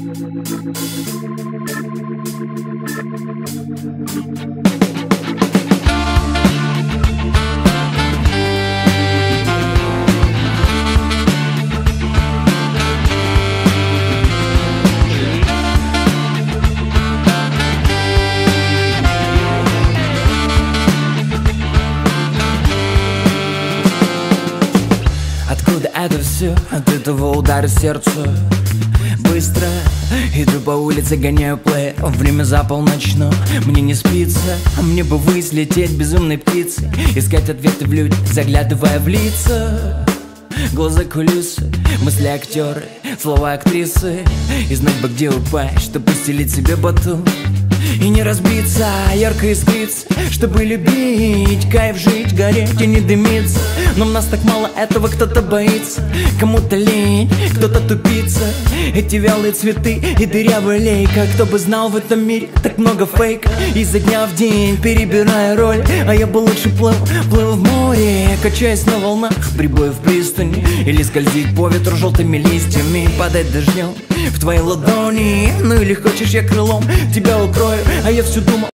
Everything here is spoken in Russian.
Откуда это все? От этого удара сердцу. Быстро иду по улице, гоняю плеер. Время за полночь, но мне не спится. А мне бы ввысь лететь безумной птицей, искать ответы в людях, заглядывая в лица. Глаза кулисы, мысли актеры, слова актрисы. И знать бы, где упасть, чтобы постелить себе батут и не разбиться, ярко искриться, чтобы любить, кайф жить, гореть и не дымиться. Но в нас так мало этого, кто-то боится, кому-то лень, кто-то тупица. Эти вялые цветы и дырявая лейка. Кто бы знал, в этом мире так много фейка. Изо дня в день перебирая роль, а я бы лучше плыл в море, качаясь на волнах прибоя в пристани, или скользить по ветру желтыми листьями, падать дождем в твои ладони. Ну или хочешь, я крылом тебя укрою, а я все думал,